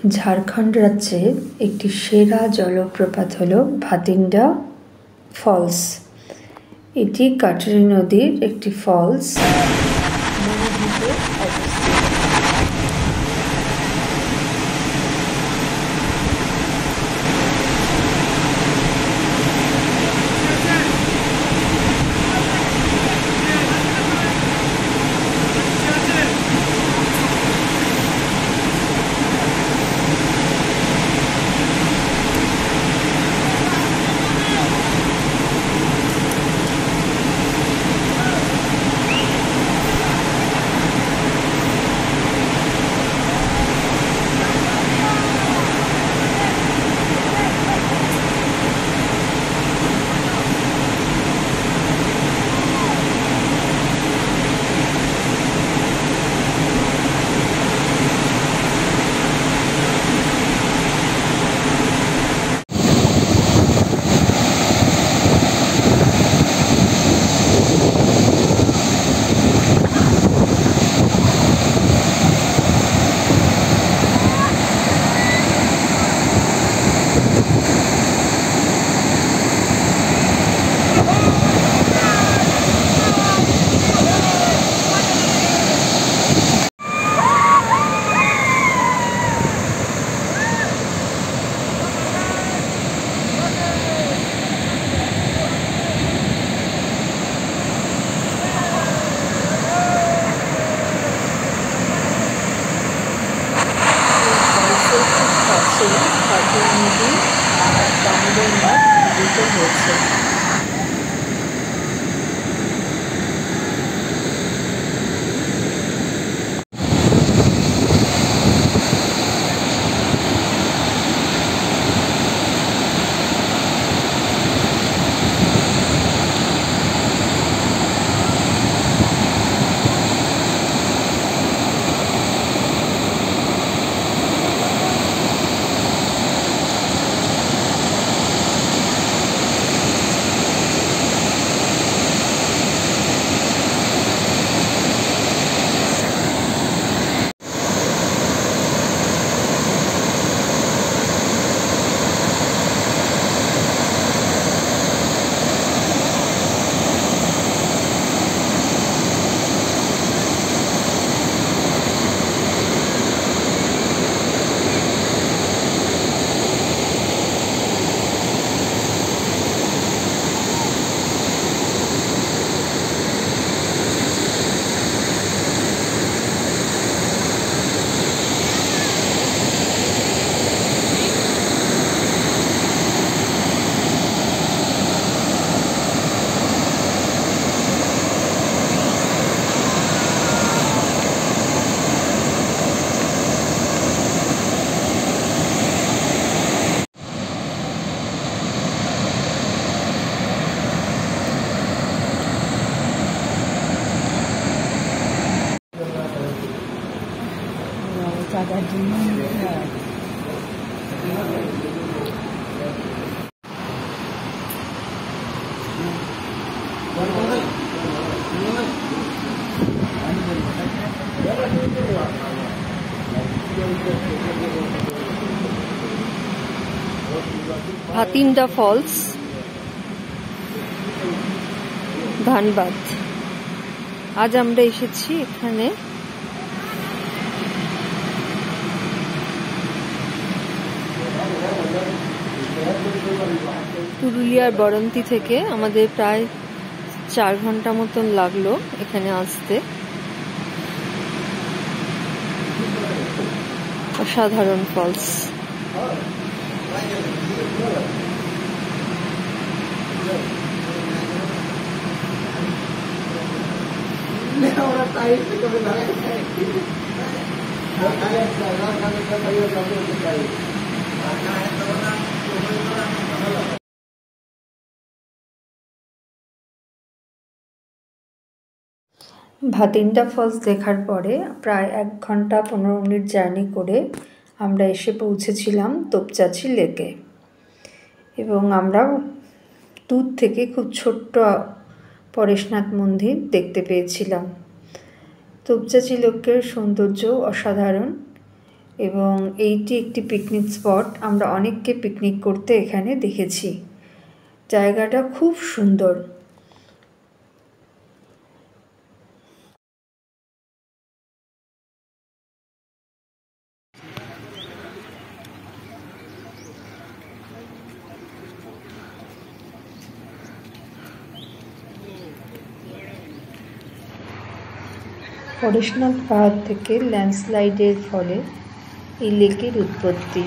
ঝাড়খণ্ড রাজ্যের একটি সেরা জলপ্রপাত হল ভাতিন্ডা ফলস। এটি কাটরি নদীর একটি ফলস। মরুদ্বীপে অবস্থিত। কাটরি নদী আর দামোদর নদ দুটো হয়েছে। চাঁদার জন্য ভাতিন্ডা ফলস, ধানবাদ। আজ আমরা এসেছি এখানে পুরুলিয়ার বরন্তি থেকে। আমাদের প্রায় 4 ঘন্টা মতন লাগলো এখানে আসতে। অসাধারণ ফলস। ভাতিন্ডা ফলস দেখার পরে প্রায় 1 ঘন্টা 15 মিনিট জার্নি করে আমরা এসে পৌঁছেছিলাম তোপচাঁচি লেকে। এবং আমরা দূর থেকে খুব ছোট্ট পরেশনাথ মন্দির দেখতে পেয়েছিলাম। তোপচাঁচি লেকের সৌন্দর্য অসাধারণ এবং এইটি একটি পিকনিক স্পট। আমরা অনেককে পিকনিক করতে এখানে দেখেছি। জায়গাটা খুব সুন্দর। পরেশনাথ পাহাড় থেকে ল্যান্ডস্লাইডের ফলে এই লেকের উৎপত্তি।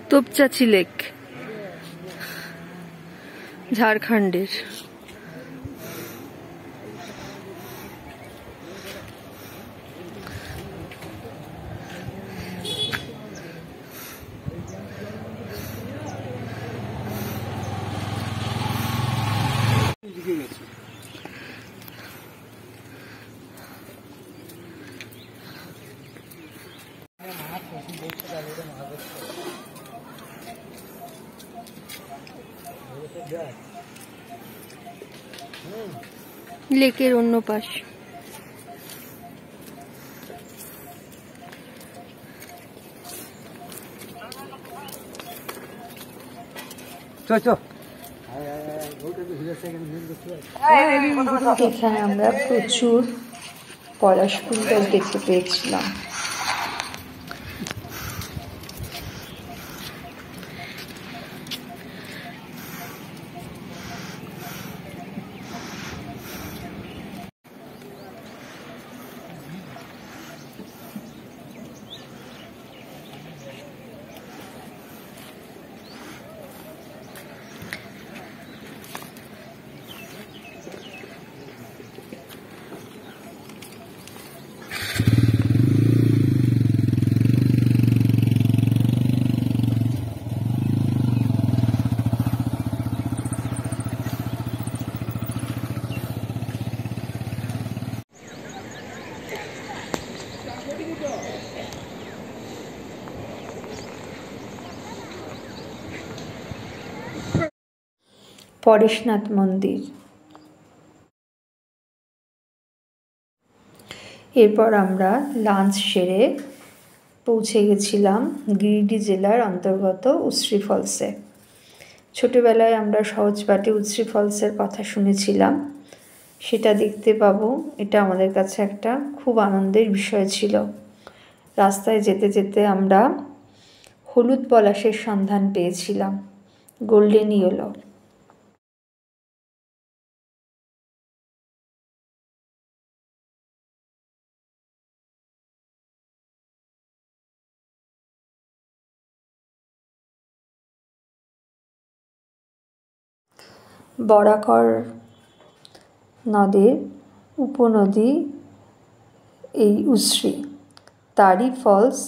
তোপচাঁচি লেক, ঝাড়খণ্ডের। লেকের অন্য পাশ। এখানে আমরা প্রচুর পলাশ ফুল গাছ দেখতে পেয়েছিলাম। পরেশনাথ মন্দির। এরপর আমরা লাঞ্চ সেরে পৌঁছে গেছিলাম গিরিডি জেলার অন্তর্গত উশ্রী ফলসে। ছোটোবেলায় আমরা সহজপাঠে উশ্রী ফলসের কথা শুনেছিলাম, সেটা দেখতে পাবো। এটা আমাদের কাছে একটা খুব আনন্দের বিষয় ছিল। রাস্তায় যেতে যেতে আমরা হলুদ পলাশের সন্ধান পেয়েছিলাম, গোল্ডেন ইয়েলো। বরাকর নদের উপনদী এই উশ্রী, তারই ফলস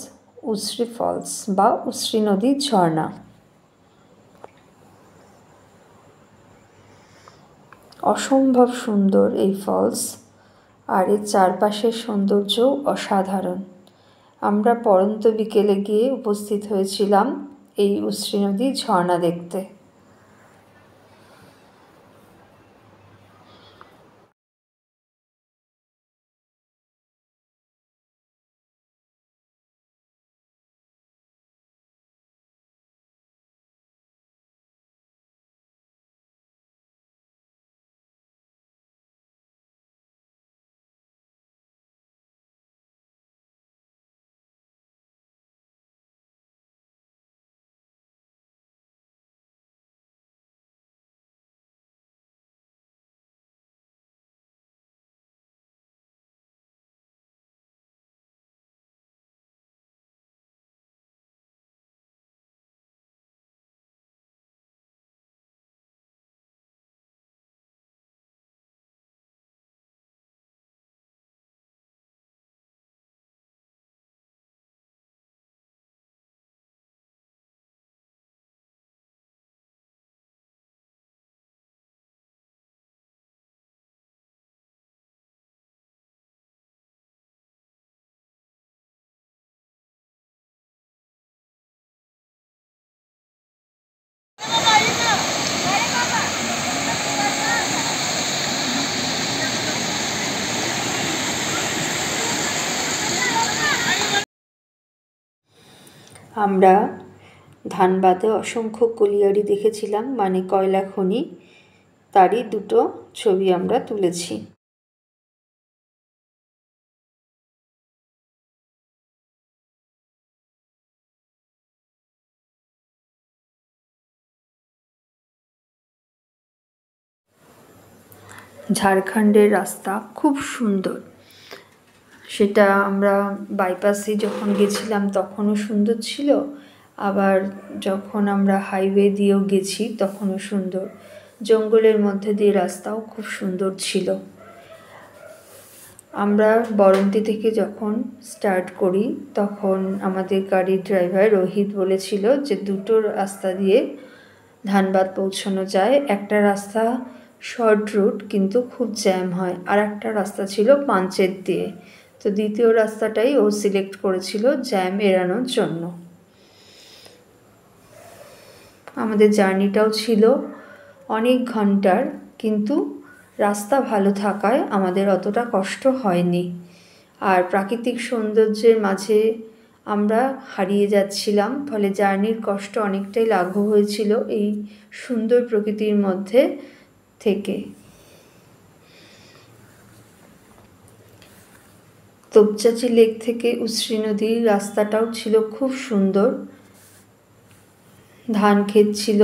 উশ্রী ফলস বা উশ্রী নদীর ঝর্ণা। অসম্ভব সুন্দর এই ফলস, আর এর চারপাশের সৌন্দর্য অসাধারণ। আমরা পড়ন্ত বিকেলে গিয়ে উপস্থিত হয়েছিলাম এই উশ্রী নদীর ঝর্ণা দেখতে। আমরা ধানবাদে অসংখ্য কলিয়ারি দেখেছিলাম, মানে কয়লা খনি, তারই দুটো ছবি আমরা তুলেছি। ঝাড়খণ্ডের রাস্তা খুব সুন্দর, সেটা আমরা বাইপাসে যখন গেছিলাম তখনও সুন্দর ছিল, আবার যখন আমরা হাইওয়ে দিয়েও গেছি তখনও সুন্দর। জঙ্গলের মধ্যে দিয়ে রাস্তাও খুব সুন্দর ছিল। আমরা বরন্তি থেকে যখন স্টার্ট করি তখন আমাদের গাড়ির ড্রাইভার রোহিত বলেছিল যে দুটো রাস্তা দিয়ে ধানবাদ পৌঁছানো যায়। একটা রাস্তা শর্ট রুট কিন্তু খুব জ্যাম হয়, আর একটা রাস্তা ছিল পাঞ্চেত দিয়ে। তো দ্বিতীয় রাস্তাটাই ও সিলেক্ট করেছিল জ্যাম এড়ানোর জন্য। আমাদের জার্নিটাও ছিল অনেক ঘন্টার, কিন্তু রাস্তা ভালো থাকায় আমাদের অতটা কষ্ট হয়নি। আর প্রাকৃতিক সৌন্দর্যের মাঝে আমরা হারিয়ে যাচ্ছিলাম, ফলে জার্নির কষ্ট অনেকটাই লাঘব হয়েছিল এই সুন্দর প্রকৃতির মধ্যে থেকে। তোপচাঁচি লেক থেকে উশ্রী নদীর রাস্তাটাও ছিল খুব সুন্দর। ধান ক্ষেত ছিল,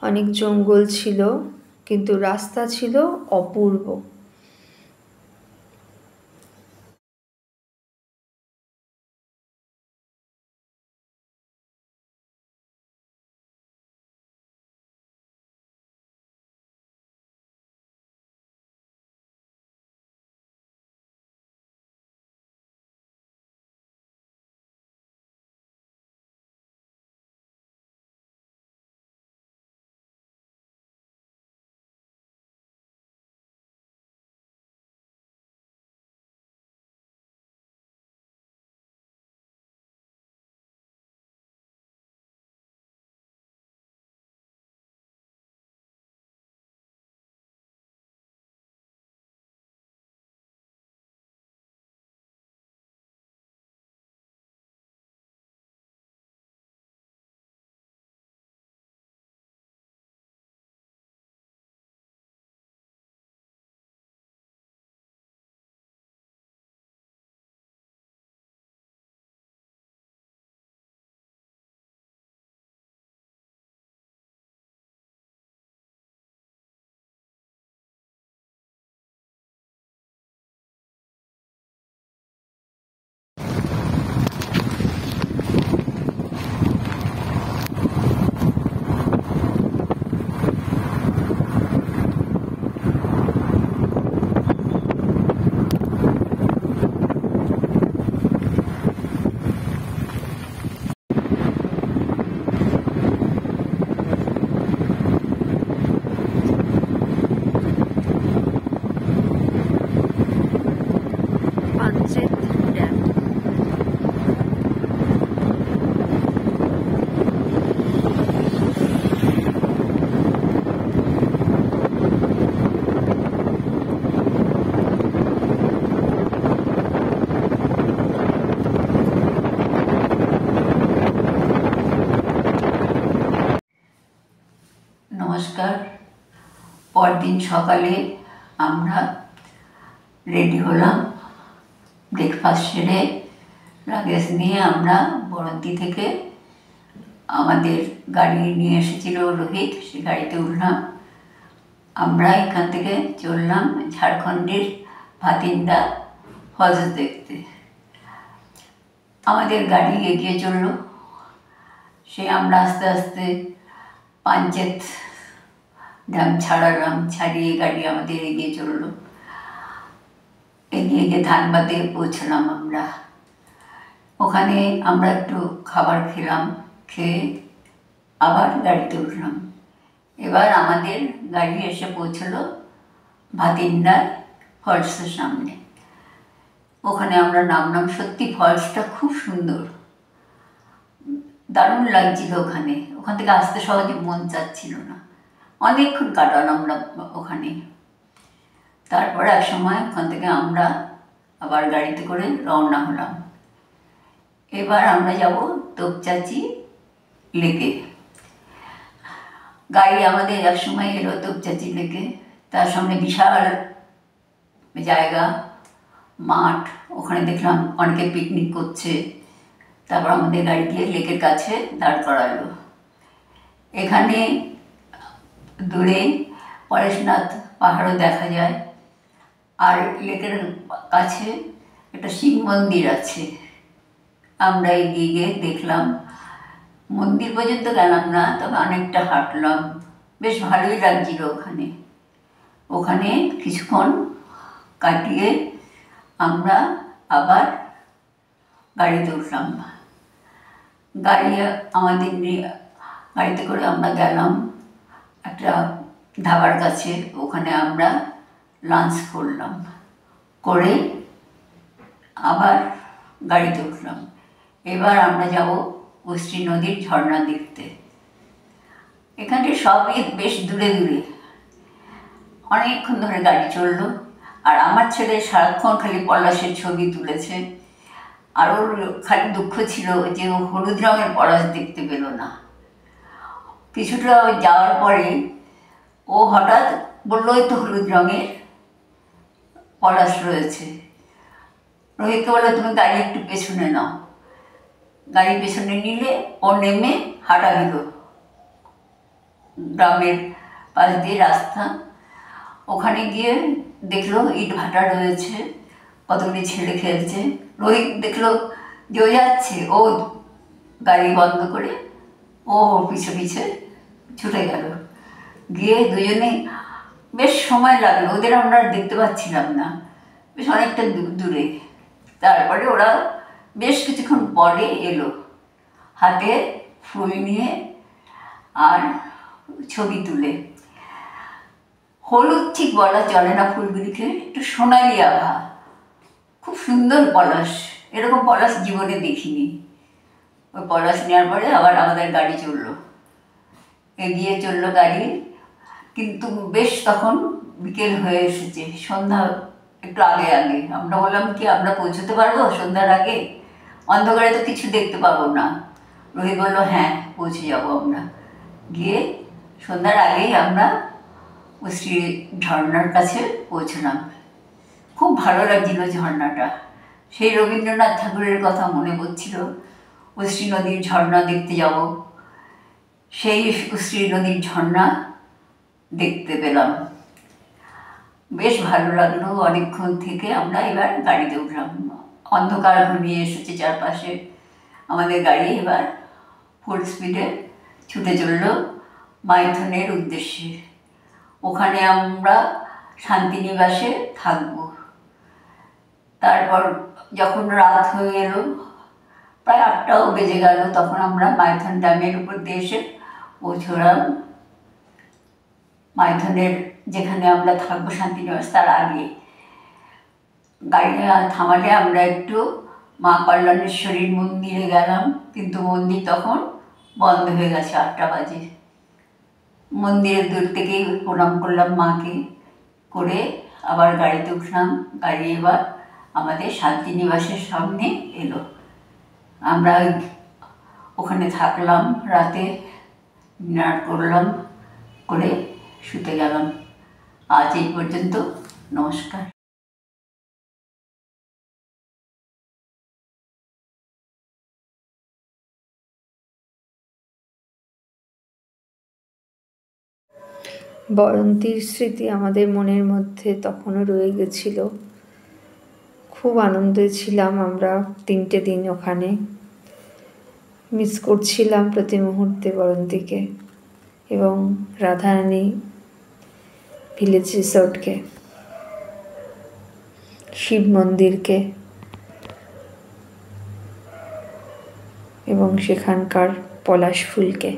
অনেক জঙ্গল ছিল, কিন্তু রাস্তা ছিল অপূর্ব। নমস্কার। পরদিন সকালে আমরা রেডি হলাম, ব্রেকফাস্ট সেরে লাগেজ নিয়ে আমরা বরন্তি থেকে আমাদের গাড়ি নিয়ে এসেছিল রোহিত, সে গাড়িতে উঠলাম। আমরা এখান থেকে চললাম ঝাড়খণ্ডের ভাতিন্দা ফলস দেখতে। আমাদের গাড়ি এগিয়ে চললো, সে আমরা আস্তে আস্তে পাঞ্চেত ড্যাম ছাড়ালাম, ছাড়িয়ে গাড়ি আমাদের এগিয়ে চললো। এগিয়ে গিয়ে ধানবাদে পৌঁছলাম আমরা। ওখানে আমরা একটু খাবার খেলাম, খেয়ে আবার গাড়িতে উঠলাম। এবার আমাদের গাড়ি এসে পৌঁছলো ভাতিন্ডার ফলসের সামনে। ওখানে আমরা নামলাম। সত্যি ফলসটা খুব সুন্দর, দারুণ লাগছিল। ওখান থেকে আসতে সহজে মন চাচ্ছিল না, অনেকক্ষণ কাটালাম ওখানে। তারপরে এক সময় ওখান থেকে আমরা আবার গাড়িতে করে রওনা হলাম। এবার আমরা যাব তোপচাঁচি লেকে। গাড়ি আমাদের একসময় এলো তোপচাঁচি লেকে, তার সামনে বিশাল জায়গা, মাঠ, ওখানে দেখলাম অনেকে পিকনিক করছে। তারপর আমাদের গাড়ি গিয়ে লেকের কাছে দাঁড় করালো। এখানে দূরে পরেশনাথ পাহাড়ও দেখা যায়, আর লেকের কাছে একটা শিব মন্দির আছে। আমরা এগিয়ে গিয়ে দেখলাম, মন্দির পর্যন্ত গেলাম না, তবে অনেকটা হাঁটলাম, বেশ ভালোই লাগছিল ওখানে। ওখানে কিছুক্ষণ কাটিয়ে আমরা আবার গাড়িতে উঠলাম। গাড়িতে করে আমরা গেলাম একটা ধাবার কাছে। ওখানে আমরা লাঞ্চ করলাম, করে আবার গাড়িতে উঠলাম। এবার আমরা যাব উষ্ট্রী নদীর ঝর্ণা দেখতে। এখানে সবই বেশ দূরে দূরে, অনেকক্ষণ ধরে গাড়ি চললো। আর আমার ছেলে সারাক্ষণ খালি পলাশের ছবি তুলেছে, আর ওর খালি দুঃখ ছিল যে ও হলুদ রঙের পলাশ দেখতে পেল না। কিছুটা যাওয়ার পরে ও হঠাৎ বললো, এই তো হলুদ রঙের পলাশ রয়েছে। রোহিতকে বললো, তুমি গাড়ি একটু পেছনে নাও। গাড়ি পেছনে নিলে ও নেমে হাঁটা দিল। গ্রামের পাশ দিয়ে রাস্তা, ওখানে গিয়ে দেখলো ইট ভাটা রয়েছে, কতগুলি ছেলে খেলছে। রোহিত দেখলো যে ও যাচ্ছে, ও গাড়ি বন্ধ করে ও পিছে পিছে ছুটে গেল। গিয়ে দুজনে বেশ সময় লাগলো, ওদের আমরা দেখতে পাচ্ছিলাম না, বেশ অনেকটা দূরে। তারপরে ওরা বেশ কিছুক্ষণ পরে এলো, হাতে ফুল নিয়ে আর ছবি তুলে। হলুদ ঠিক বলা চলে না ফুলগুলিকে, একটু সোনালি আভা, খুব সুন্দর পলাশ। এরকম পলাশ জীবনে দেখিনি। ওই পলাশ নেওয়ার পরে আবার আমাদের গাড়ি চললো, এগিয়ে চললো গাড়ি। কিন্তু বেশ তখন বিকেল হয়ে এসেছে, সন্ধ্যা একটু আগে আগে। আমরা বললাম কি আমরা পৌঁছতে পারবো সন্ধ্যার আগে? অন্ধকারে তো কিছু দেখতে পাবো না। রোহিত বললো, হ্যাঁ পৌঁছে যাবো আমরা। গিয়ে সন্ধ্যার আগেই আমরা উষ্ট্রী ঝর্ণার কাছে পৌঁছলাম। খুব ভালো লাগছিল ঝর্ণাটা, সেই রবীন্দ্রনাথ ঠাকুরের কথা মনে পড়ছিল। উষ্ট্রী নদীর ঝর্ণা দেখতে যাব, সেই উষ্ট্রী নদীর ঝর্ণা দেখতে পেলাম, বেশ ভালো লাগলো। অনেকক্ষণ থেকে আমরা এবার গাড়িতে উঠলাম। অন্ধকার ঘনিয়ে এসেছে চারপাশে। আমাদের গাড়ি এবার ফুল স্পিডে ছুটে চলল মাইথনের উদ্দেশ্যে। ওখানে আমরা শান্তিনিবাসে থাকবো। তারপর যখন রাত হয়ে এলো, প্রায় 8টাও বেজে গেল, তখন আমরা মাইথন ড্যামের উপর দিয়ে এসে পৌঁছলাম। মাইথনের যেখানে আমরা থাকবো শান্তিনিবাস, তার আগে গাড়ি থামালে আমরা একটু মা কল্যাণেশ্বরীর মন্দিরে গেলাম, কিন্তু মন্দির তখন বন্ধ হয়ে গেছে, 8টা বাজে। মন্দিরের দূর থেকেই প্রণাম করলাম মাকে, করে আবার গাড়িতে উঠলাম। গাড়ি এবার আমাদের শান্তিনিবাসের সামনে এলো। আমরা ওখানে থাকলাম, রাতে ডিনার করলাম, করে শুতে গেলাম। আজ এই পর্যন্ত, নমস্কার। বরন্তীর স্মৃতি আমাদের মনের মধ্যে তখনও রয়ে গেছিল। খুব আনন্দে ছিলাম আমরা 3টে দিন ওখানে। মিস করছিলাম প্রতি মুহূর্তে বরন্তীকে এবং রাধারানী ভিলেজ রিসোর্টকে, শিব মন্দিরকে এবং সেখানকার পলাশ ফুলকে।